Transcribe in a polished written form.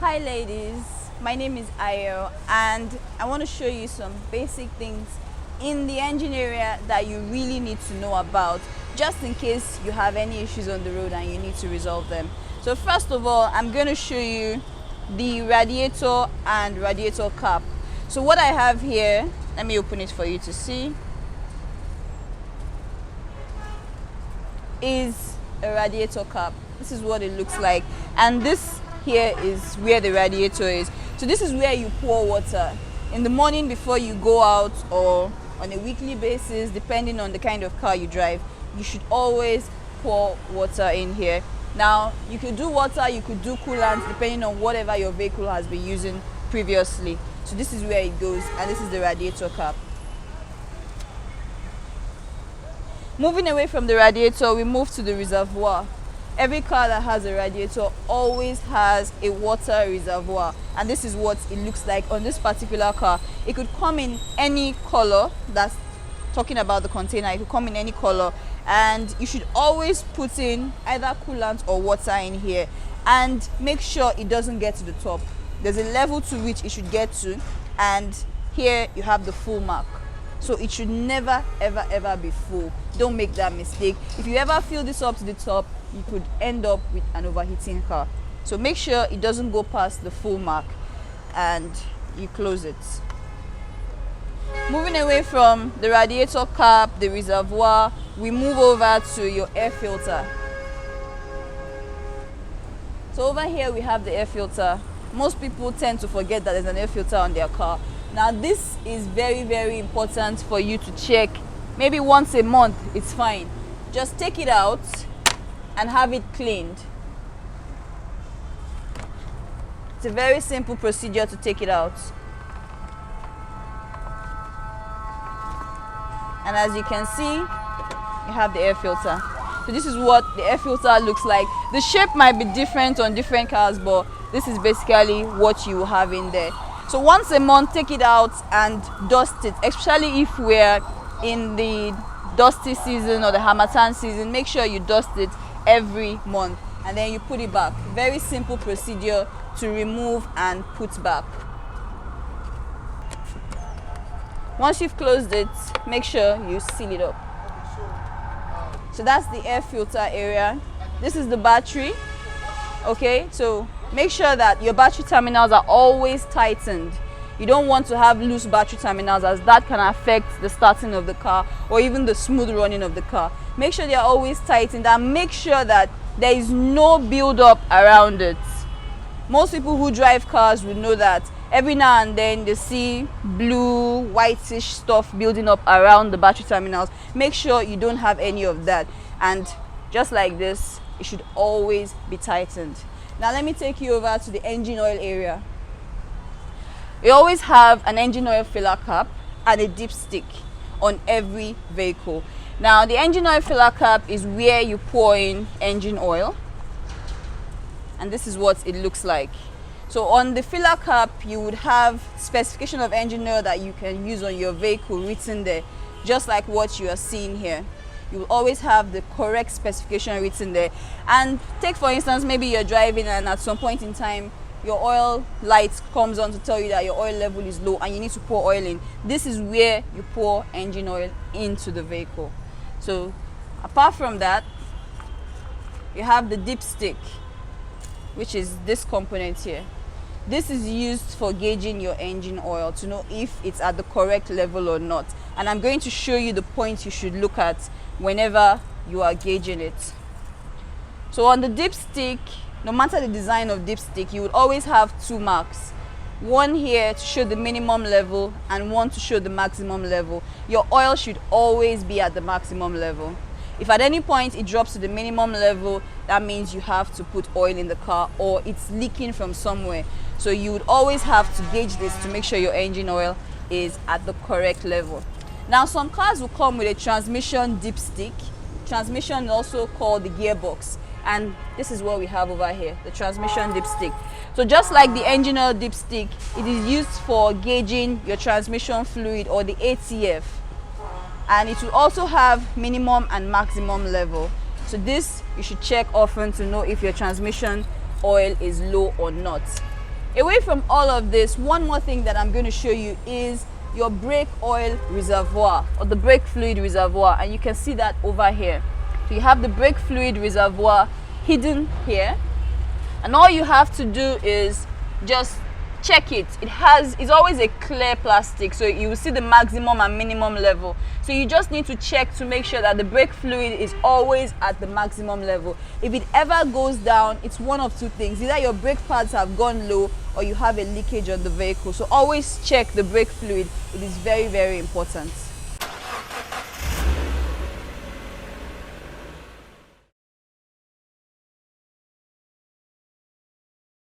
Hi ladies, my name is Ayo and I want to show you some basic things in the engine area that you really need to know about just in case you have any issues on the road and you need to resolve them. So first of all, I'm going to show you the radiator and radiator cap. So what I have here, let me open it for you to see, is a radiator cap. This is what it looks like, and this here is where the radiator is. So this is where you pour water in the morning before you go out, or on a weekly basis depending on the kind of car you drive. You should always pour water in here. Now you could do water, you could do coolant, depending on whatever your vehicle has been using previously. So this is where it goes, and this is the radiator cap. Moving away from the radiator, we move to the reservoir. Every car that has a radiator always has a water reservoir, and this is what it looks like on this particular car. It could come in any color. That's talking about the container. It could come in any color, and you should always put in either coolant or water in here, and make sure it doesn't get to the top. There's a level to which it should get to, and here you have the full mark. So it should never ever be full. Don't make that mistake. If you ever fill this up to the top, you could end up with an overheating car. So make sure it doesn't go past the full mark, and you close it. Moving away from the radiator cap, the reservoir, we move over to your air filter. So over here we have the air filter. Most people tend to forget that there's an air filter on their car. Now this is very important for you to check. Maybe once a month, it's fine. Just take it out and have it cleaned. It's a very simple procedure to take it out. And as you can see, you have the air filter. So this is what the air filter looks like. The shape might be different on different cars, but this is basically what you have in there. So once a month, take it out and dust it, especially if we're in the dusty season or the Harmattan season. Make sure you dust it every month, and then you put it back. Very simple procedure to remove and put back. Once you've closed it, make sure you seal it up. So that's the air filter area. This is the battery. Okay, so make sure that your battery terminals are always tightened. You don't want to have loose battery terminals, as that can affect the starting of the car or even the smooth running of the car. Make sure they are always tightened, and make sure that there is no build-up around it. Most people who drive cars will know that every now and then they see blue, whitish stuff building up around the battery terminals. Make sure you don't have any of that, and just like this, it should always be tightened. Now let me take you over to the engine oil area. You always have an engine oil filler cap and a dipstick on every vehicle. Now the engine oil filler cap is where you pour in engine oil, and this is what it looks like. So on the filler cap, you would have specification of engine oil that you can use on your vehicle written there, just like what you are seeing here. You will always have the correct specification written there. And take for instance, maybe you're driving and at some point in time your oil light comes on to tell you that your oil level is low and you need to pour oil in. This is where you pour engine oil into the vehicle. So apart from that, you have the dipstick, which is this component here. This is used for gauging your engine oil to know if it's at the correct level or not. And I'm going to show you the points you should look at whenever you are gauging it. So on the dipstick, no matter the design of dipstick, you would always have two marks. One here to show the minimum level and one to show the maximum level. Your oil should always be at the maximum level. If at any point it drops to the minimum level, that means you have to put oil in the car or it's leaking from somewhere. So you would always have to gauge this to make sure your engine oil is at the correct level. Now some cars will come with a transmission dipstick. Transmission is also called the gearbox, and this is what we have over here, the transmission dipstick. So just like the engine oil dipstick, it is used for gauging your transmission fluid, or the ATF, and it will also have minimum and maximum level. So this you should check often to know if your transmission oil is low or not. Away from all of this, one more thing that I'm going to show you is your brake oil reservoir, or the brake fluid reservoir, and you can see that over here. So you have the brake fluid reservoir hidden here, and all you have to do is just check it. It's always a clear plastic, so you will see the maximum and minimum level. So you just need to check to make sure that the brake fluid is always at the maximum level. If it ever goes down, it's one of two things: either your brake pads have gone low or you have a leakage on the vehicle. So always check the brake fluid. It is very, very important.